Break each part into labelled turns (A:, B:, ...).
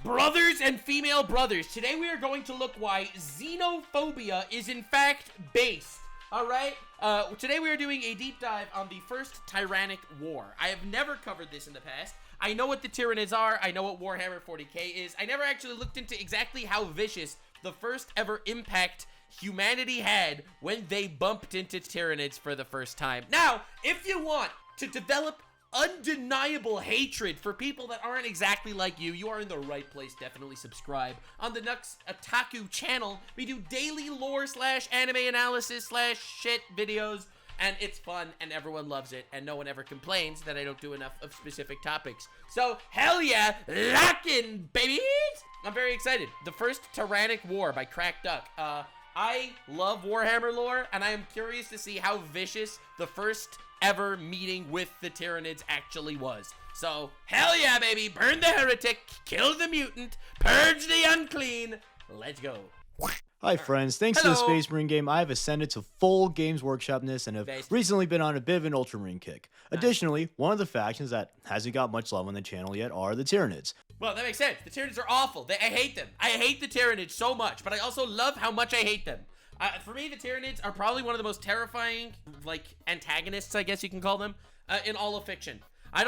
A: Brothers and female brothers, today we are going to look why xenophobia is in fact based. Alright, today we are doing a deep dive on the first Tyrannic war. I have never covered this in the past. I know what the tyranids are, I know what Warhammer 40k is. I never actually looked into exactly how vicious the first ever impact humanity had when they bumped into tyranids for the first time. Now, if you want to develop undeniable hatred for people that aren't exactly like you, you are in the right place. Definitely subscribe. On the Taku channel, we do daily lore / anime analysis / shit videos, and it's fun, and everyone loves it, and no one ever complains that I don't do enough of specific topics. So, hell yeah, lock in, babies! I'm very excited. The first Tyrannic War by Cracked Duck. I love Warhammer lore, and I am curious to see how vicious the first ever meeting with the Tyranids actually was. So, hell yeah, baby! Burn the heretic, kill the mutant, purge the unclean. Let's go.
B: Hi friends, thanks to the Space Marine game, I have ascended to full Games Workshopness and have recently been on a bit of an Ultramarine kick. Additionally, one of the factions that hasn't got much love on the channel yet are the Tyranids.
A: Well, that makes sense. The Tyranids are awful. I hate them. I hate the Tyranids so much, but I also love how much I hate them. For me, the Tyranids are probably one of the most terrifying, like, antagonists, I guess you can call them, in all of fiction. I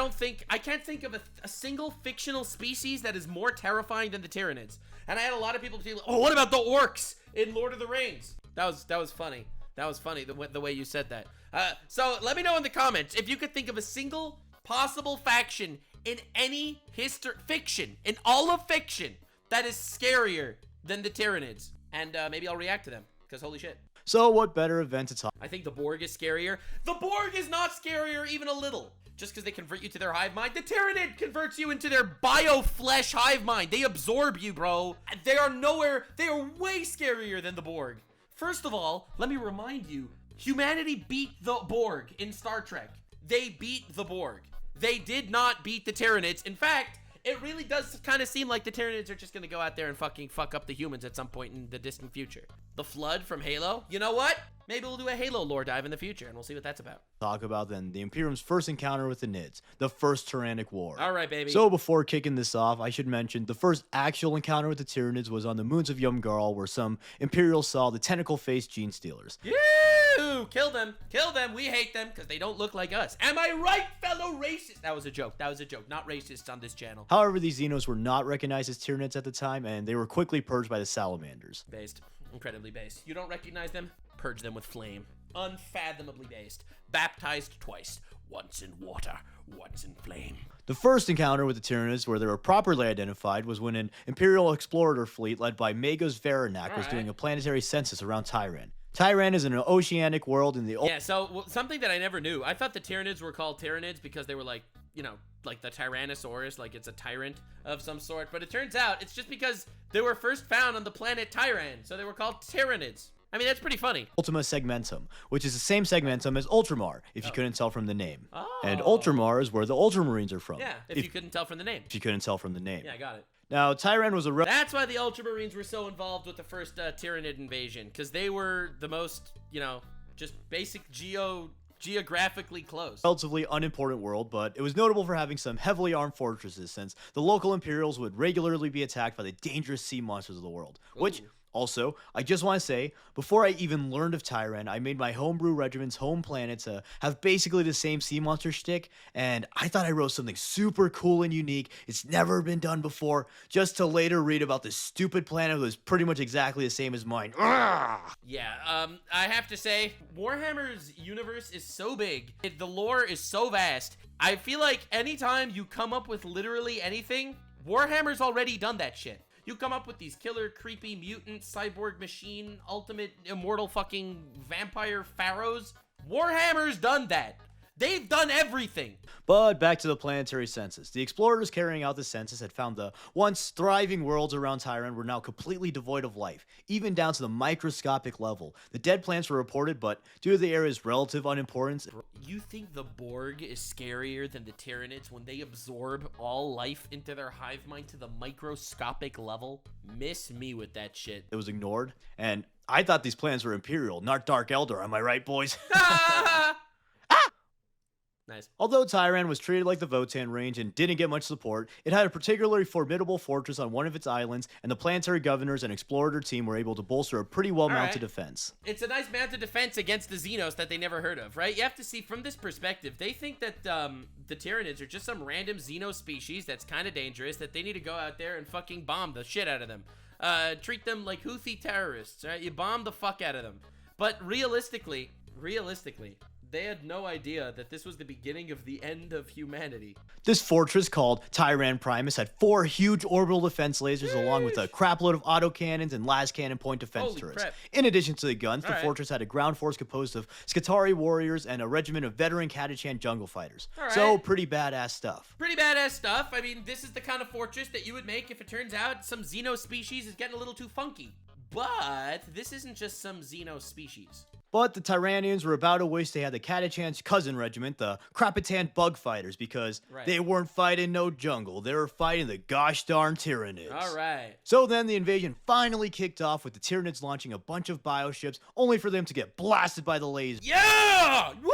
A: can't think of a single fictional species that is more terrifying than the Tyranids. And I had a lot of people be like, oh, what about the orcs in Lord of the Rings? That was funny. That was funny, the way you said that. So let me know in the comments if you could think of a single possible faction in any fiction, in all of fiction, that is scarier than the Tyranids. And maybe I'll react to them. Because holy shit.
B: So what better event to talk?
A: I think the Borg is scarier. The Borg is not scarier even a little. Just because they convert you to their hive mind. The Tyranid converts you into their bio-flesh hive mind. They absorb you, bro. They are way scarier than the Borg. First of all, let me remind you, humanity beat the Borg in Star Trek. They beat the Borg. They did not beat the Tyranids. In fact, it really does kind of seem like the Tyranids are just going to go out there and fucking fuck up the humans at some point in the distant future. The Flood from Halo? You know what? Maybe we'll do a Halo lore dive in the future, and we'll see what that's about.
B: Talk about then the Imperium's first encounter with the Nids, the first Tyrannic War.
A: All right, baby.
B: So before kicking this off, I should mention the first actual encounter with the Tyranids was on the moons of Yumgarl, where some Imperials saw the tentacle-faced gene stealers.
A: Yoo! Kill them. Kill them. We hate them because they don't look like us. Am I right, fellow racists? That was a joke. That was a joke. Not racists on this channel.
B: However, these Xenos were not recognized as Tyranids at the time, and they were quickly purged by the Salamanders.
A: Based. Incredibly based. You don't recognize them? Purge them with flame. Unfathomably based. Baptized twice. Once in water, once in flame.
B: The first encounter with the Tyranids where they were properly identified was when an Imperial explorer fleet led by Magos Veranak was doing a planetary census around Tyran. Tyran is an oceanic world in the...
A: Yeah, so something that I never knew. I thought the Tyranids were called Tyranids because they were like, you know, like the Tyrannosaurus, like it's a tyrant of some sort. But it turns out it's just because they were first found on the planet Tyran, so they were called Tyranids. I mean, that's pretty funny.
B: Ultima Segmentum, which is the same segmentum as Ultramar, if you couldn't tell from the name.
A: Oh.
B: And Ultramar is where the Ultramarines are from.
A: Yeah, if you couldn't tell from the name.
B: If you couldn't tell from the name.
A: Yeah, I got it.
B: Now, Tyran was a...
A: That's why the Ultramarines were so involved with the first Tyranid invasion, because they were the most, you know, just basic geographically close.
B: Relatively unimportant world, but it was notable for having some heavily armed fortresses, since the local Imperials would regularly be attacked by the dangerous sea monsters of the world, which... Also, I just want to say, before I even learned of Tyran, I made my homebrew regiment's home planet to have basically the same sea monster shtick, and I thought I wrote something super cool and unique, it's never been done before, just to later read about this stupid planet that was pretty much exactly the same as mine.
A: Yeah, I have to say, Warhammer's universe is so big, the lore is so vast, I feel like anytime you come up with literally anything, Warhammer's already done that shit. You come up with these killer, creepy, mutant, cyborg machine, ultimate, immortal fucking vampire pharaohs. Warhammer's done that. They've done everything.
B: But back to the planetary census. The explorers carrying out the census had found the once thriving worlds around Tyran were now completely devoid of life, even down to the microscopic level. The dead plants were reported, but due to the area's relative unimportance...
A: You think the Borg is scarier than the Tyranids when they absorb all life into their hive mind to the microscopic level? Miss me with that shit.
B: It was ignored, and I thought these planets were Imperial, not Dark Elder, am I right, boys?
A: Nice.
B: Although Tyran was treated like the Votan range and didn't get much support, it had a particularly formidable fortress on one of its islands, and the planetary governors and explorer team were able to bolster a pretty well-mounted defense.
A: It's a nice mounted defense against the Xenos that they never heard of, right? You have to see from this perspective, they think that the Tyranids are just some random Xeno species that's kind of dangerous, that they need to go out there and fucking bomb the shit out of them. Treat them like Houthi terrorists, right? You bomb the fuck out of them. But realistically, they had no idea that this was the beginning of the end of humanity.
B: This fortress, called Tyran Primus, had 4 huge orbital defense lasers along with a crapload of autocannons and las cannon point defense turrets.
A: Crap.
B: In addition to the guns, the fortress had a ground force composed of Skitarii warriors and a regiment of veteran Catachan jungle fighters. So, pretty badass stuff.
A: Pretty badass stuff. I mean, this is the kind of fortress that you would make if it turns out some Xeno species is getting a little too funky. But this isn't just some Xeno species.
B: But the Tyrannians were about to wish they had the Catachan's cousin regiment, the Krapatan bug fighters, because they weren't fighting no jungle. They were fighting the gosh darn Tyranids.
A: Alright.
B: So then the invasion finally kicked off with the Tyranids launching a bunch of bioships, only for them to get blasted by the lasers.
A: Yeah! Woo!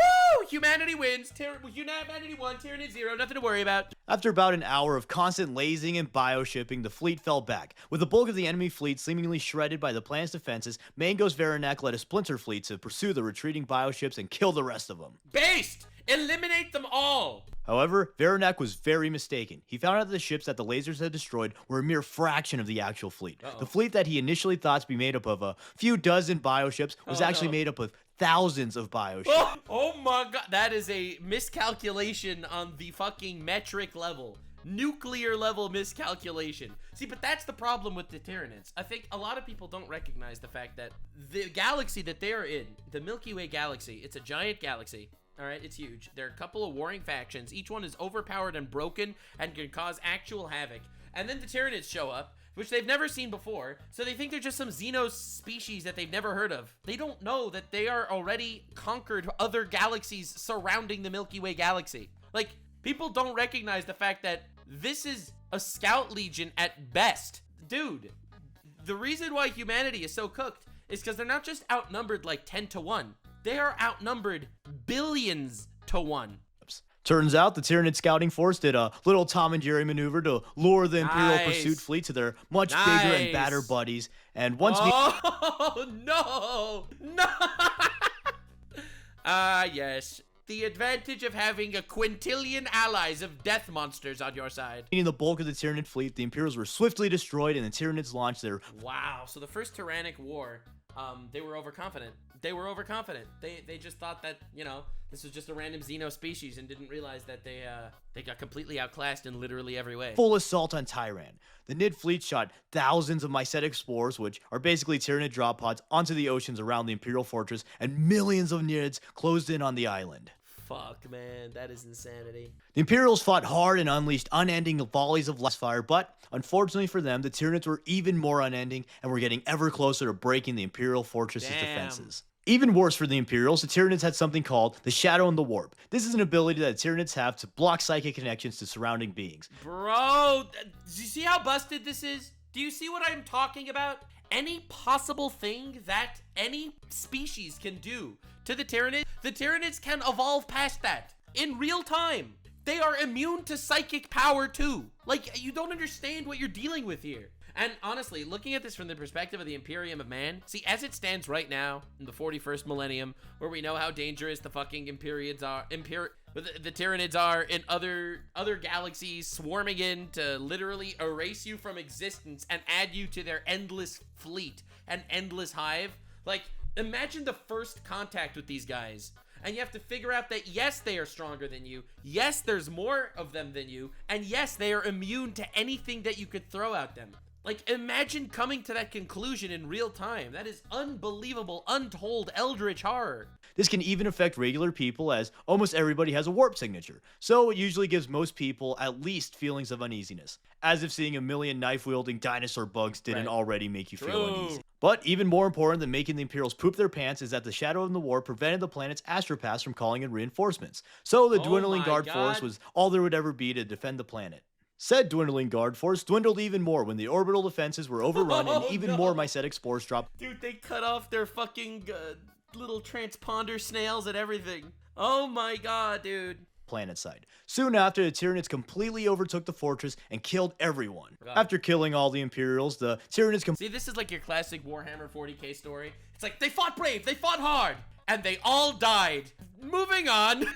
A: Humanity wins. Humanity won. Tyranid 0. Nothing to worry about.
B: After about an hour of constant lasing and bioshipping, the fleet fell back. With the bulk of the enemy fleet seemingly shredded by the planet's defenses, Mango's Veranak led a splinter fleet to pursue the retreating bioships and kill the rest of them.
A: Based! Eliminate them all!
B: However, Veranak was very mistaken. He found out that the ships that the lasers had destroyed were a mere fraction of the actual fleet. The fleet that he initially thought to be made up of a few dozen bioships was actually made up of thousands of bioships.
A: Oh my god, that is a miscalculation on the fucking metric level. Nuclear level miscalculation. See, but that's the problem with the Tyranids. I think a lot of people don't recognize the fact that the galaxy that they are in, the Milky Way galaxy, it's a giant galaxy. All right, it's huge. There are a couple of warring factions. Each one is overpowered and broken and can cause actual havoc. And then the Tyranids show up, which they've never seen before, so they think they're just some Xeno species that they've never heard of. They don't know that they are already conquered other galaxies surrounding the Milky Way galaxy. Like, people don't recognize the fact that this is a scout legion at best. Dude, the reason why humanity is so cooked is because they're not just outnumbered like 10 to 1. They are outnumbered billions to 1.
B: Turns out the Tyranid scouting force did a little Tom and Jerry maneuver to lure the Imperial pursuit fleet to their much bigger and badder buddies. And once
A: no! Yes. The advantage of having a quintillion allies of death monsters on your side.
B: Meaning the bulk of the Tyranid fleet, the Imperials were swiftly destroyed and the Tyranids launched their...
A: Wow, so the first Tyrannic war, they were overconfident. They just thought that, you know, this was just a random Xeno species and didn't realize that they got completely outclassed in literally every way.
B: Full assault on Tyran. The Nid fleet shot thousands of mycetic spores, which are basically Tyranid drop pods, onto the oceans around the Imperial fortress, and millions of Nids closed in on the island.
A: Fuck, man, that is insanity.
B: The Imperials fought hard and unleashed unending volleys of blast fire, but unfortunately for them, the Tyranids were even more unending and were getting ever closer to breaking the Imperial fortress's defenses. Even worse for the Imperials, the Tyranids had something called the Shadow and the Warp. This is an ability that the Tyranids have to block psychic connections to surrounding beings.
A: Bro, do you see how busted this is? Do you see what I'm talking about? Any possible thing that any species can do to the Tyranids can evolve past that in real time. They are immune to psychic power too. Like, you don't understand what you're dealing with here. And honestly, looking at this from the perspective of the Imperium of Man, see, as it stands right now in the 41st millennium, where we know how dangerous the fucking the Tyranids are in other galaxies, swarming in to literally erase you from existence and add you to their endless fleet and endless hive. Like, imagine the first contact with these guys. And you have to figure out that, yes, they are stronger than you. Yes, there's more of them than you. And yes, they are immune to anything that you could throw at them. Like, imagine coming to that conclusion in real time. That is unbelievable, untold eldritch horror.
B: This can even affect regular people, as almost everybody has a warp signature, so it usually gives most people at least feelings of uneasiness, as if seeing a million knife-wielding dinosaur bugs didn't already make you feel uneasy. But even more important than making the Imperials poop their pants is that the Shadow of the War prevented the planet's astropaths from calling in reinforcements, so the dwindling guard force was all there would ever be to defend the planet. Said dwindling guard force dwindled even more when the orbital defenses were overrun and even more mycetic spores dropped.
A: Dude, they cut off their fucking little transponder snails and everything. Oh my god, dude.
B: planet side. Soon after, the Tyranids completely overtook the fortress and killed everyone.
A: God.
B: After killing all the Imperials, the Tyranids
A: See, this is like your classic Warhammer 40k story. It's like, they fought brave, they fought hard, and they all died. Moving on,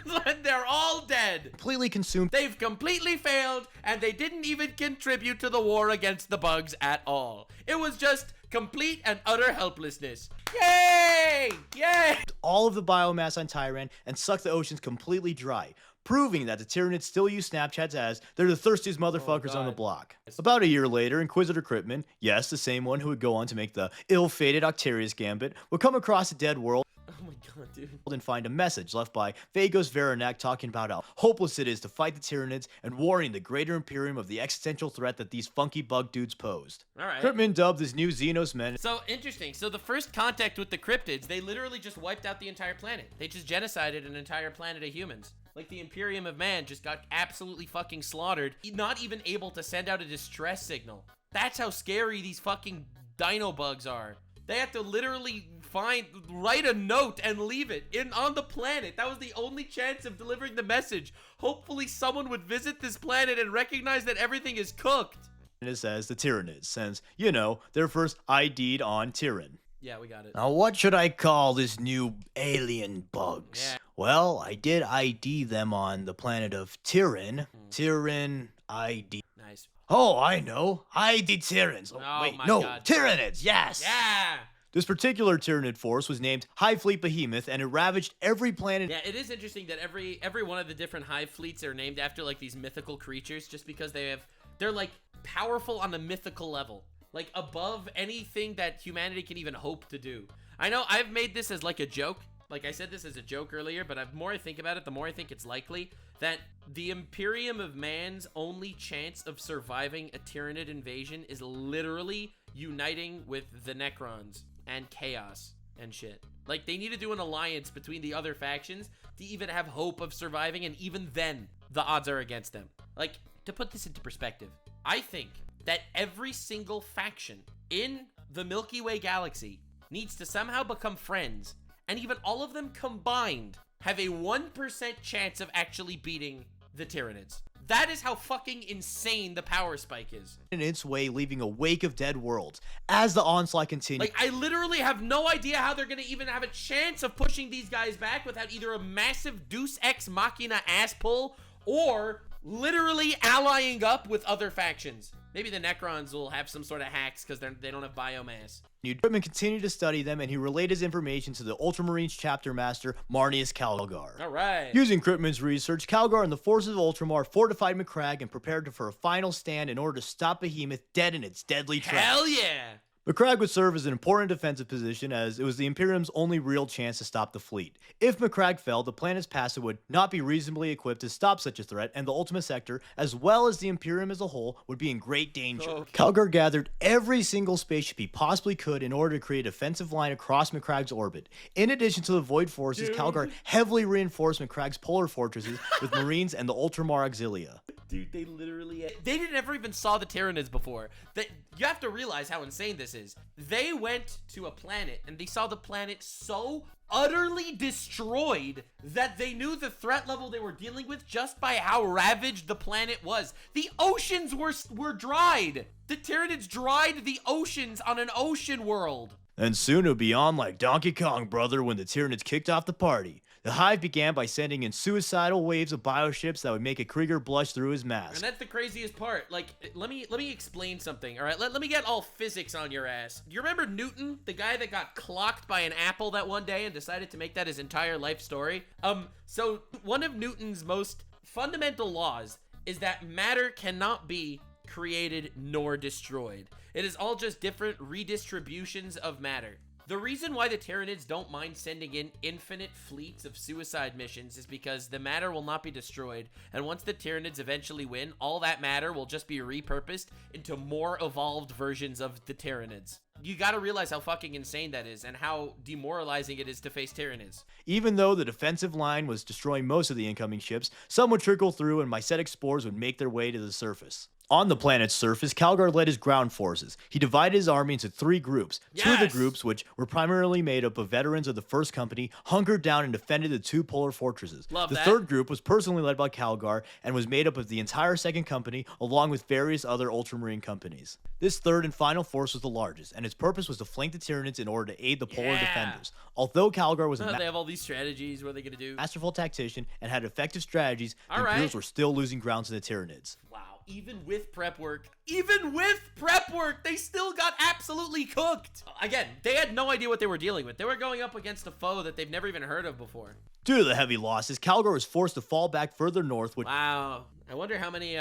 A: they're all dead.
B: completely consumed
A: They've completely failed, and they didn't even contribute to the war against the bugs at all. It was just complete and utter helplessness. Yay! Yay!
B: all of the biomass on Tyran and sucked the oceans completely dry, proving that the Tyranids still use Snapchats as they're the thirstiest motherfuckers on the
A: God.
B: block. About a year later, Inquisitor Cryptman, yes, the same one who would go on to make the ill-fated Octarius Gambit, would come across a dead world
A: Oh my god, dude.
B: and find a message left by Vagos Veranak talking about how hopeless it is to fight the Tyranids and warning the greater Imperium of the existential threat that these funky bug dudes posed.
A: Alright.
B: Cryptman dubbed his new Xenos men
A: So, interesting. So, the first contact with the cryptids, they literally just wiped out the entire planet. They just genocided an entire planet of humans. Like, the Imperium of Man just got absolutely fucking slaughtered, not even able to send out a distress signal. That's how scary these fucking dino bugs are. They have to literally write a note and leave it on the planet. That was the only chance of delivering the message. Hopefully someone would visit this planet and recognize that everything is cooked.
B: it says the Tyranids, since, you know, they're first ID'd on Tyran.
A: Yeah, we got it.
B: Now, what should I call this new alien bugs?
A: Yeah.
B: Well, I did ID them on the planet of Tyran. Tyran ID.
A: Nice.
B: Oh, I know. ID Tyrans.
A: Oh,
B: wait,
A: my
B: no,
A: God.
B: Tyranids, yes!
A: Yeah!
B: This particular Tyranid force was named Hive Fleet Behemoth, and it ravaged every planet.
A: Yeah, it is interesting that every one of the different hive fleets are named after like these mythical creatures just because they're like powerful on a mythical level. Like above anything that humanity can even hope to do. I know I've made this as like a joke. Like I said this as a joke earlier, but the more I think about it, the more I think it's likely that the Imperium of Man's only chance of surviving a Tyranid invasion is literally uniting with the Necrons and Chaos and shit. Like, they need to do an alliance between the other factions to even have hope of surviving, and even then, the odds are against them. Like, to put this into perspective, I think that every single faction in the Milky Way galaxy needs to somehow become friends, and even all of them combined have a 1% chance of actually beating the Tyranids. That is how fucking insane the power spike is.
B: In its way, leaving a wake of dead worlds. As the onslaught continued,
A: Like, I literally have no idea how they're gonna even have a chance of pushing these guys back without either a massive Deus Ex Machina ass pull or literally allying up with other factions. Maybe the Necrons will have some sort of hacks because they don't have biomass.
B: Cryptman continued to study them, and he relayed his information to the Ultramarines chapter master, Marnius Calgar.
A: All right.
B: Using Cryptman's research, Calgar and the forces of Ultramar fortified Macragge and prepared for a final stand in order to stop Behemoth dead in its deadly trap.
A: Hell yeah.
B: Macragge would serve as an important defensive position, as it was the Imperium's only real chance to stop the fleet. If Macragge fell, the planet's passive would not be reasonably equipped to stop such a threat, and the Ultima Sector, as well as the Imperium as a whole, would be in great danger.
A: Okay.
B: Calgar gathered every single spaceship he possibly could in order to create a defensive line across Macragge's orbit. In addition to the Void Forces, Calgar heavily reinforced Macragge's polar fortresses with Marines and the Ultramar Auxilia.
A: Dude, they literally... They didn't ever even saw the Tyranids before. You have to realize how insane this is. They went to a planet, and they saw the planet so utterly destroyed that they knew the threat level they were dealing with just by how ravaged the planet was. The oceans were dried. The Tyranids dried the oceans on an ocean world.
B: And soon it would be on like Donkey Kong, brother, when the Tyranids kicked off the party. The Hive began by sending in suicidal waves of bioships that would make a Krieger blush through his mask.
A: And that's the craziest part. Like, let me explain something, all right? Let me get all physics on your ass. Do you remember Newton, the guy that got clocked by an apple that one day and decided to make that his entire life story? So one of Newton's most fundamental laws is that matter cannot be created nor destroyed. It is all just different redistributions of matter. The reason why the Tyranids don't mind sending in infinite fleets of suicide missions is because the matter will not be destroyed, and once the Tyranids eventually win, all that matter will just be repurposed into more evolved versions of the Tyranids. You gotta realize how fucking insane that is, and how demoralizing it is to face Tyranids.
B: Even though the defensive line was destroying most of the incoming ships, some would trickle through and mycetic spores would make their way to the surface. On the planet's surface, Calgar led his ground forces. He divided his army into 3 groups.
A: Yes!
B: 2 of the groups, which were primarily made up of veterans of the First Company, hunkered down and defended the 2 polar fortresses.
A: Love
B: the
A: that.
B: 3rd group was personally led by Calgar and was made up of the entire Second Company, along with various other ultramarine companies. This 3rd and final force was the largest, and its purpose was to flank the Tyranids in order to aid the polar defenders. Although Calgar was a
A: They have all these strategies. What are they going to do?
B: masterful tactician and had effective strategies, the
A: Alright.
B: Imperials were still losing ground to the Tyranids.
A: Wow. Even with prep work, they still got absolutely cooked. Again, they had no idea what they were dealing with. They were going up against a foe that they've never even heard of before.
B: Due to the heavy losses, Calgar was forced to fall back further north, which
A: Wow. I wonder how many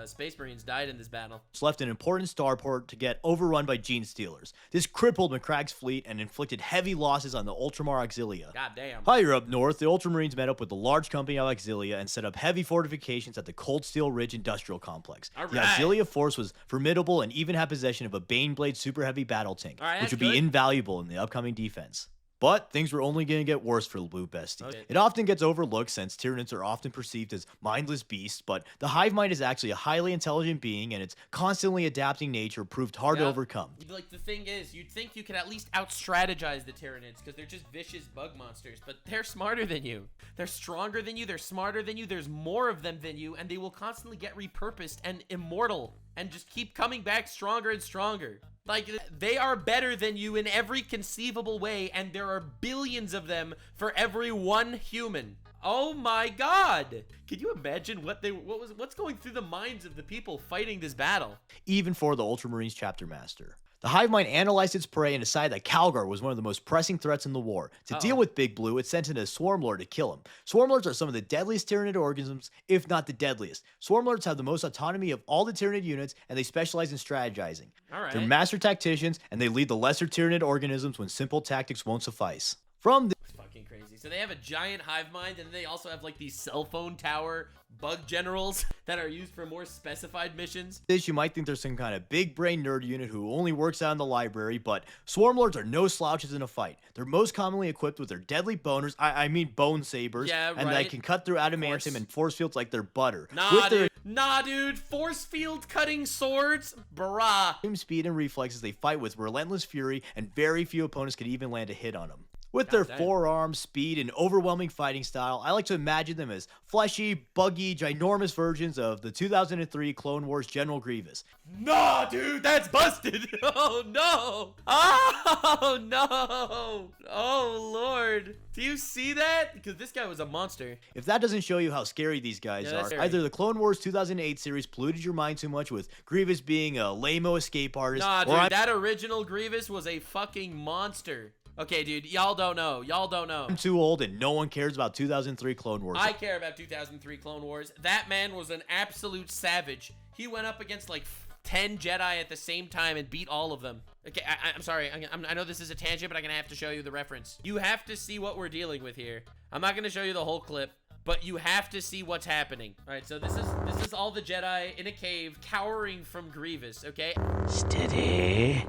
A: Space Marines died in this battle.
B: left an important starport to get overrun by Gene Stealers. This crippled Macragge's fleet and inflicted heavy losses on the Ultramar Auxilia.
A: God damn.
B: Higher up north, the Ultramarines met up with the large company of Auxilia and set up heavy fortifications at the Cold Steel Ridge Industrial Complex. The
A: Alright.
B: Auxilia force was formidable and even had possession of a Baneblade super heavy battle tank,
A: Alright,
B: which
A: that's
B: would
A: good.
B: be invaluable in the upcoming defense. But things were only going to get worse for the Blue Bestie.
A: Okay.
B: It often gets overlooked since Tyranids are often perceived as mindless beasts, but the hive mind is actually a highly intelligent being, and its constantly adapting nature proved hard to
A: Yeah.
B: overcome.
A: Like, the thing is, you'd think you could at least out-strategize the Tyranids, because they're just vicious bug monsters, but they're smarter than you. They're stronger than you, they're smarter than you, there's more of them than you, and they will constantly get repurposed and immortal, and just keep coming back stronger and stronger. Like, they are better than you in every conceivable way, and there are billions of them for every one human. Oh my god! Can you imagine what's going through the minds of the people fighting this battle?
B: Even for the Ultramarines chapter master. The hive mind analyzed its prey and decided that Calgar was one of the most pressing threats in the war. To deal with Big Blue, it sent in a Swarmlord to kill him. Swarmlords are some of the deadliest Tyranid organisms, if not the deadliest. Swarmlords have the most autonomy of all the Tyranid units, and they specialize in strategizing.
A: Alright.
B: They're master tacticians, and they lead the lesser Tyranid organisms when simple tactics won't suffice. From
A: It's fucking crazy. So they have a giant hive mind, and they also have like these cell phone tower bug generals that are used for more specified missions.
B: this, you might think there's some kind of big brain nerd unit who only works out in the library, but Swarmlords are no slouches in a fight. They're most commonly equipped with their deadly boners, I mean bone sabers,
A: Yeah,
B: and they
A: right.
B: can cut through adamantium
A: course.
B: and force fields like they're butter.
A: Nah,
B: With their
A: dude. Nah, dude. Force field cutting swords? Brah.
B: extreme speed and reflexes, they fight with relentless fury, and very few opponents can even land a hit on them. With their
A: damn.
B: forearms, speed, and overwhelming fighting style, I like to imagine them as fleshy, buggy, ginormous versions of the 2003 Clone Wars General Grievous.
A: Nah, dude, that's busted. Oh, no. Oh, no. Oh, Lord. Do you see that? Because this guy was a monster.
B: If that doesn't show you how scary these guys
A: Yeah, that's
B: are,
A: scary.
B: either the Clone Wars 2008 series polluted your mind too much with Grievous being a lame-o escape artist,
A: Nah,
B: or
A: dude,
B: I'm
A: that original Grievous was a fucking monster. Okay, dude, y'all don't know. Y'all don't know.
B: too old and no one cares about 2003 Clone Wars.
A: I care about 2003 Clone Wars. That man was an absolute savage. He went up against like 10 Jedi at the same time and beat all of them. Okay, I'm sorry. I know this is a tangent, but I'm gonna have to show you the reference. You have to see what we're dealing with here. I'm not gonna show you the whole clip, but you have to see what's happening. All right, so this is all the Jedi in a cave cowering from Grievous. Okay.
C: Steady.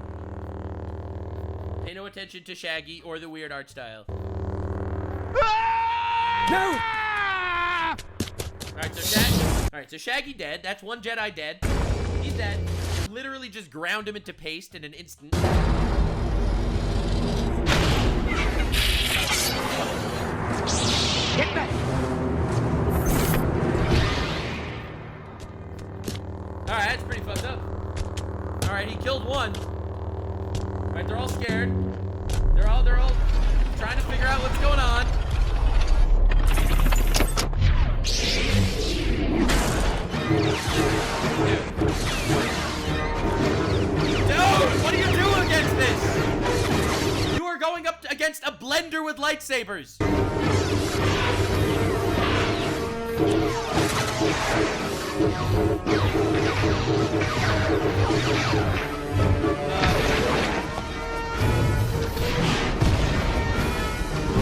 A: Pay no attention to Shaggy or the weird art style.
C: No!
A: Alright, so Shaggy dead. That's one Jedi dead. He's dead. Literally just ground him into paste in an instant.
C: Get back!
A: Alright, that's pretty fucked up. Alright, he killed one. Alright, they're all scared. They're all trying to figure out what's going on. Dude, what do you do against this? You are going up against a blender with lightsabers.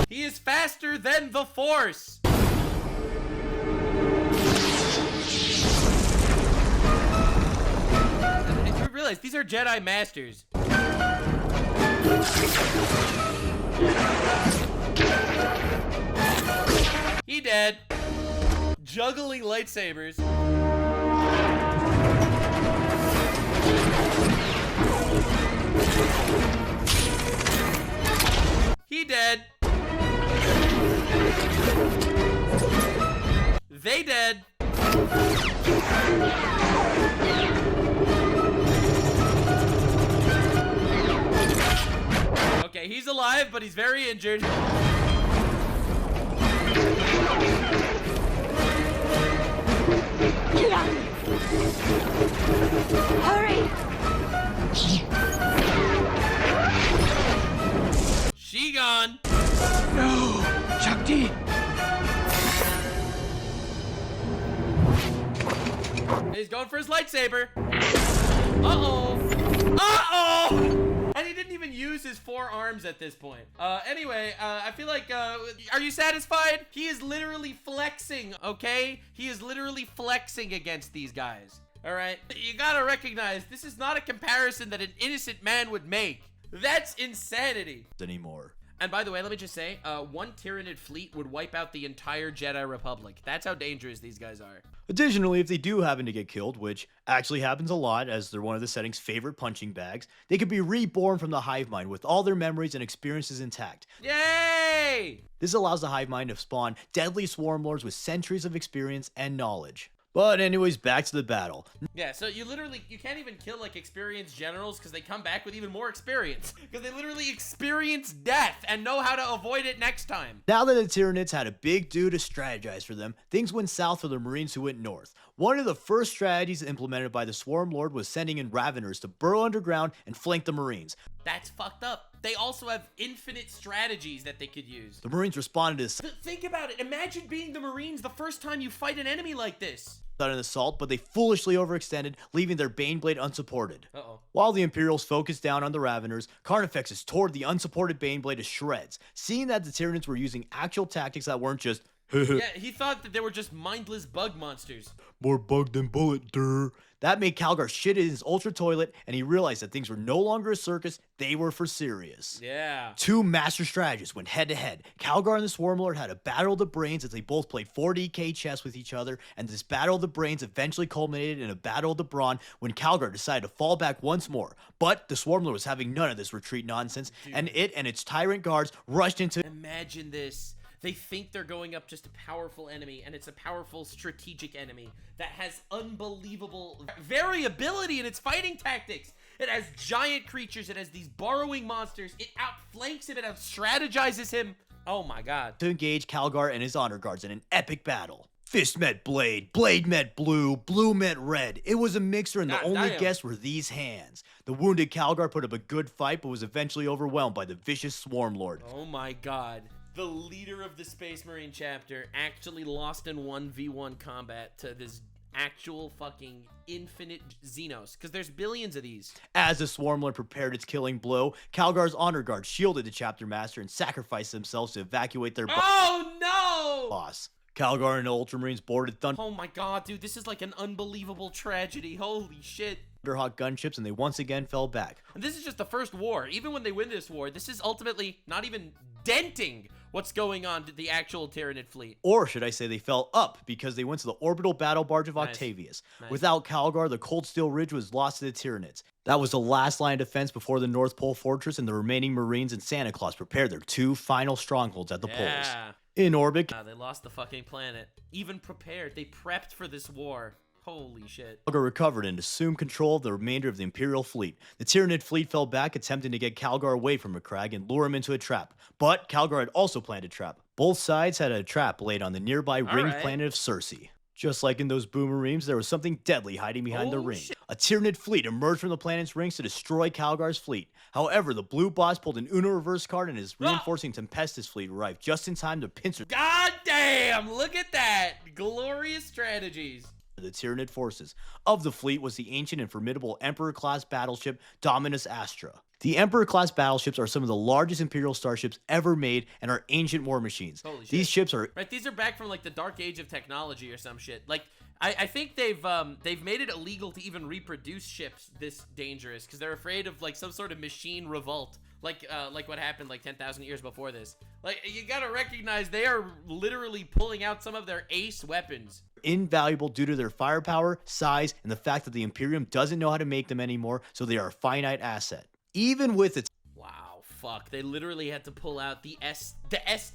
A: He is faster than the Force. You realize these are Jedi Masters. He dead. Juggling lightsabers. He dead. They dead. Okay, he's alive, but he's very injured.
C: Hurry!
A: She gone.
C: No! Shakti!
A: He's going for his lightsaber. Uh-oh. Uh-oh! And he didn't even use his 4 arms at this point. Anyway, I feel like, are you satisfied? He is literally flexing, okay? He is literally flexing against these guys, all right? You gotta recognize, this is not a comparison that an innocent man would make. That's insanity.
B: Anymore.
A: And by the way, let me just say, 1 Tyranid fleet would wipe out the entire Jedi Republic. That's how dangerous these guys are.
B: Additionally, if they do happen to get killed, which actually happens a lot as they're one of the setting's favorite punching bags, they could be reborn from the hive mind with all their memories and experiences intact.
A: Yay!
B: This allows the hive mind to spawn deadly swarm lords with centuries of experience and knowledge. But anyways, back to the battle.
A: Yeah, so you can't even kill like experienced generals because they come back with even more experience. Because they literally experience death and know how to avoid it next time.
B: Now that the Tyranids had a big dude to strategize for them, things went south for the Marines who went north. One of the first strategies implemented by the Swarm Lord was sending in Raveners to burrow underground and flank the Marines.
A: That's fucked up. They also have infinite strategies that they could use.
B: The Marines responded to this
A: Think about it. Imagine being the Marines the first time you fight an enemy like this.
B: sudden assault, but they foolishly overextended, leaving their Baneblade unsupported.
A: Uh-oh.
B: While the Imperials focused down on the Raveners, Carnifexes tore the unsupported Baneblade to shreds, seeing that the Tyranids were using actual tactics that weren't just
A: Yeah, he thought that they were just mindless bug monsters.
B: more bug than bullet, durr. That made Calgar shit in his ultra toilet, and he realized that things were no longer a circus, they were for serious.
A: Yeah.
B: 2 master strategists went head to head. Calgar and the Swarm Lord had a battle of the brains as they both played 40k chess with each other, and this battle of the brains eventually culminated in a battle of the brawn when Calgar decided to fall back once more. But the Swarm Lord was having none of this retreat nonsense, and it and its tyrant guards rushed into.
A: Imagine this. They think they're going up just a powerful enemy, and it's a powerful strategic enemy that has unbelievable variability in its fighting tactics. It has giant creatures, it has these burrowing monsters, it outflanks him, it out-strategizes him. Oh my god.
B: To engage Calgar and his honor guards in an epic battle. Fist met blade, blade met blue, blue met red. It was a mixer, and the
A: God
B: only
A: damn.
B: guests were these hands. The wounded Calgar put up a good fight, but was eventually overwhelmed by the vicious Swarm Lord.
A: Oh my god. The leader of the Space Marine chapter actually lost in 1v1 combat to this actual fucking infinite Xenos, because there's billions of these.
B: As the Swarm Lord prepared its killing blow, Calgar's honor guard shielded the chapter master and sacrificed themselves to evacuate their
A: Oh no!
B: boss. Calgar and the Ultramarines boarded
A: Oh my god, dude, this is like an unbelievable tragedy. Holy shit.
B: Thunderhawk gunships, and they once again fell back.
A: And this is just the first war. Even when they win this war, this is ultimately not even denting what's going on to the actual Tyranid fleet.
B: Or should I say they fell up because they went to the orbital battle barge of
A: Nice.
B: Octavius.
A: Nice.
B: Without Calgar, the Cold Steel Ridge was lost to the Tyranids. That was the last line of defense before the North Pole Fortress and the remaining Marines and Santa Claus prepared their 2 final strongholds at the poles.
A: Yeah.
B: In orbit,
A: They lost the fucking planet. Even prepared. They prepped for this war. Holy shit.
B: Calgar recovered and assumed control of the remainder of the Imperial fleet. The Tyranid fleet fell back, attempting to get Calgar away from Macragge and lure him into a trap. But Calgar had also planned a trap. Both sides had a trap laid on the nearby ringed
A: right.
B: planet of Circe. Just like in those boomerangs, there was something deadly hiding behind the
A: Oh,
B: ring.
A: shit.
B: A Tyranid fleet emerged from the planet's rings to destroy Calgar's fleet. However, the blue boss pulled an Uno reverse card and his reinforcing Tempestus fleet arrived just in time to pincer
A: God damn! Look at that! Glorious strategies.
B: the Tyranid forces. Of the fleet was the ancient and formidable Emperor-class battleship Dominus Astra. The Emperor-class battleships are some of the largest Imperial starships ever made and are ancient war machines.
A: Holy shit.
B: These ships are
A: Right, these are back from like the dark age of technology or some shit. Like, I think they've made it illegal to even reproduce ships this dangerous because they're afraid of like some sort of machine revolt, like what happened like 10,000 years before this. Like, you gotta recognize they are literally pulling out some of their ace weapons.
B: invaluable due to their firepower, size, and the fact that the Imperium doesn't know how to make them anymore, so they are a finite asset. Even with its
A: Wow, fuck. They literally had to pull out the S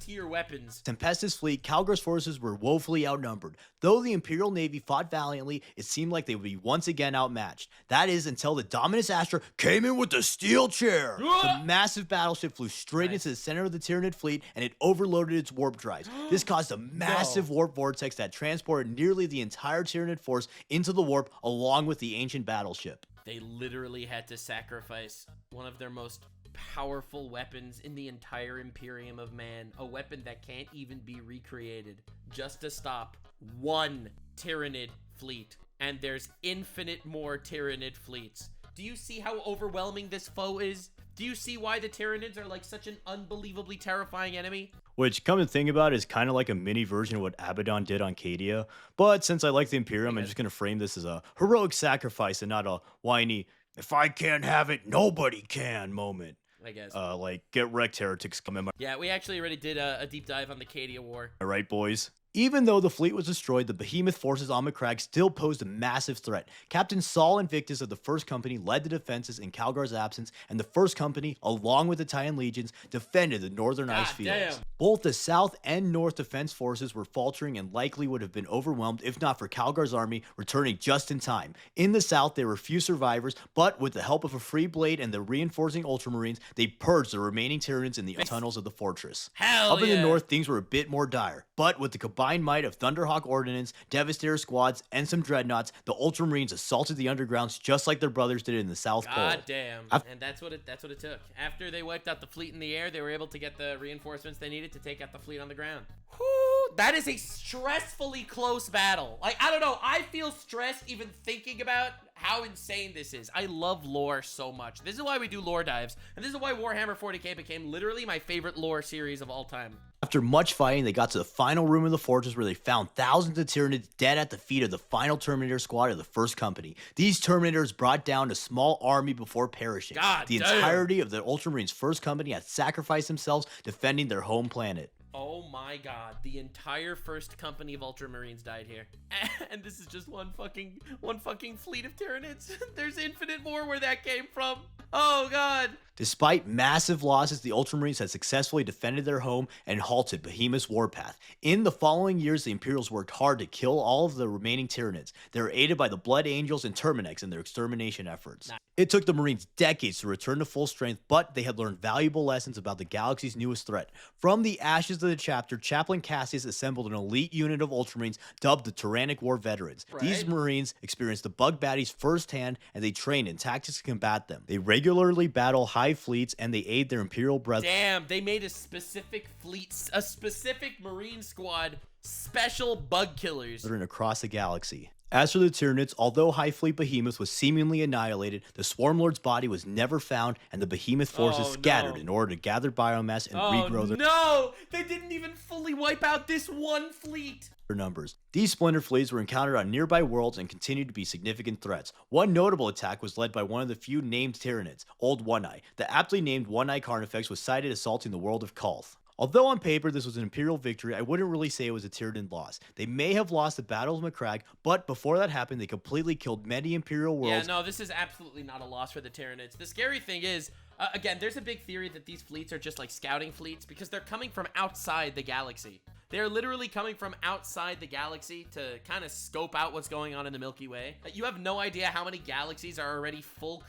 A: tier weapons.
B: Tempestus fleet, Calgar's forces were woefully outnumbered. Though the Imperial Navy fought valiantly, it seemed like they would be once again outmatched. That is until the Dominus Astra came in with the steel chair. The massive battleship flew straight into the center of the Tyranid fleet, and it overloaded its warp drives. This caused a massive warp vortex that transported nearly the entire Tyranid force into the warp along with the ancient battleship.
A: They literally had to sacrifice one of their most powerful weapons in the entire Imperium of Man, a weapon that can't even be recreated, just to stop one Tyranid fleet. And there's infinite more Tyranid fleets. Do you see how overwhelming this foe is? Do you see why the Tyranids are like such an unbelievably terrifying enemy?
B: Which, come to think about it, is kind of like a mini version of what Abaddon did on Cadia. But since I like the Imperium, I'm just going to frame this as a heroic sacrifice and not a whiny, if I can't have it, nobody can moment.
A: I guess.
B: Like, get wrecked, heretics, come in.
A: Yeah, we actually already did a deep dive on the Cadia War.
B: All right, boys? Even though the fleet was destroyed, the Behemoth forces on Macragge still posed a massive threat. Captain Saul Invictus of the First Company led the defenses in Calgar's absence, and the First Company, along with the Titan legions, defended the northern ice fields.
A: Damn.
B: Both the south and north defense forces were faltering and likely would have been overwhelmed if not for Calgar's army returning just in time. In the south, there were few survivors, but with the help of a free blade and the reinforcing Ultramarines, they purged the remaining Tyranids in the tunnels of the fortress.
A: Hell
B: Up in the
A: yeah.
B: north, things were a bit more dire, but with the combined might of Thunderhawk ordnance, Devastator squads, and some dreadnoughts, the Ultramarines assaulted the undergrounds just like their brothers did in the South Pole.
A: God damn. And that's what it took. After they wiped out the fleet in the air, they were able to get the reinforcements they needed to take out the fleet on the ground. Whew, that is a stressfully close battle. Like, I don't know. I feel stressed even thinking about how insane this is. I love lore so much. This is why we do lore dives. And this is why Warhammer 40k became literally my favorite lore series of all time.
B: After much fighting, they got to the final room of the fortress where they found thousands of Tyranids dead at the feet of the final Terminator squad of the First Company. These Terminators brought down a small army before perishing. The entirety of the Ultramarines' First Company had sacrificed themselves defending their home planet.
A: Oh my god, the entire First Company of Ultramarines died here. And this is just one fucking fleet of Tyranids. There's infinite more where that came from. Oh god.
B: Despite massive losses, the Ultramarines had successfully defended their home and halted Behemoth's warpath. In the following years, the Imperials worked hard to kill all of the remaining Tyranids. They were aided by the Blood Angels and Terminix in their extermination efforts.
A: Nice.
B: It took the Marines decades to return to full strength, but they had learned valuable lessons about the galaxy's newest threat. From the ashes of the chapter, Chaplain Cassius assembled an elite unit of Ultramarines dubbed the Tyrannic War Veterans.
A: Right.
B: These Marines experienced the bug baddies firsthand, and they trained in tactics to combat them. They regularly battle high fleets, and they aid their Imperial brethren.
A: Damn, they made a specific fleet, a specific Marine squad, special bug killers.
B: Across the galaxy. As for the Tyranids, although High Fleet Behemoth was seemingly annihilated, the Swarmlord's body was never found, and the Behemoth forces scattered in order to gather biomass and regrow their
A: No! They didn't even fully wipe out this one fleet!
B: numbers. These splinter fleets were encountered on nearby worlds and continued to be significant threats. One notable attack was led by one of the few named Tyranids, Old One-Eye. The aptly named One-Eye Carnifex was sighted assaulting the world of Kalth. Although on paper this was an Imperial victory, I wouldn't really say it was a Tyranid loss. They may have lost the Battle of Macragge, but before that happened, they completely killed many Imperial worlds.
A: Yeah, no, this is absolutely not a loss for the Tyranids. The scary thing is, again, there's a big theory that these fleets are just like scouting fleets because they're coming from outside the galaxy. They're literally coming from outside the galaxy to kind of scope out what's going on in the Milky Way. You have no idea how many galaxies are already full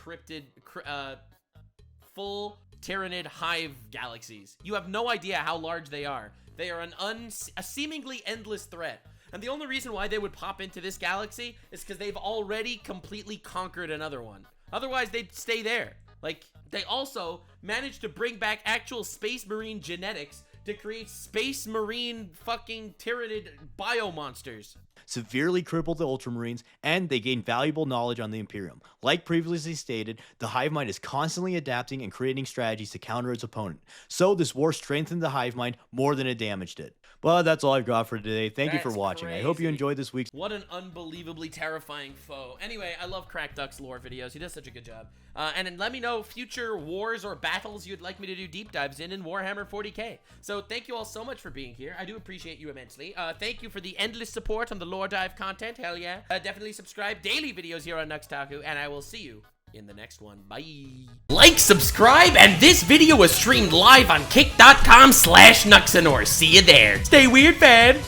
A: Tyranid hive galaxies. You have no idea how large they are. They are a seemingly endless threat. And the only reason why they would pop into this galaxy is because they've already completely conquered another one. Otherwise, they'd stay there. Like, they also managed to bring back actual Space Marine genetics to create Space Marine fucking Tyranid biomonsters.
B: Severely crippled the Ultramarines, and they gained valuable knowledge on the Imperium. Like previously stated, the hive mind is constantly adapting and creating strategies to counter its opponent. So this war strengthened the hive mind more than it damaged it. But that's all I've got for today. Thank you for watching.
A: Crazy.
B: I hope you enjoyed this week's...
A: What an unbelievably terrifying foe. Anyway, I love Crack Duck's lore videos. He does such a good job. And then let me know future wars or battles you'd like me to do deep dives in Warhammer 40k. So thank you all so much for being here. I do appreciate you immensely. Thank you for the endless support on the lore dive content. Hell yeah. Definitely subscribe. Daily videos here on Taku, and I will see you in the next one. Bye. Like, subscribe, and this video was streamed live on kick.com/Nuxanor. See you there. Stay weird, fam.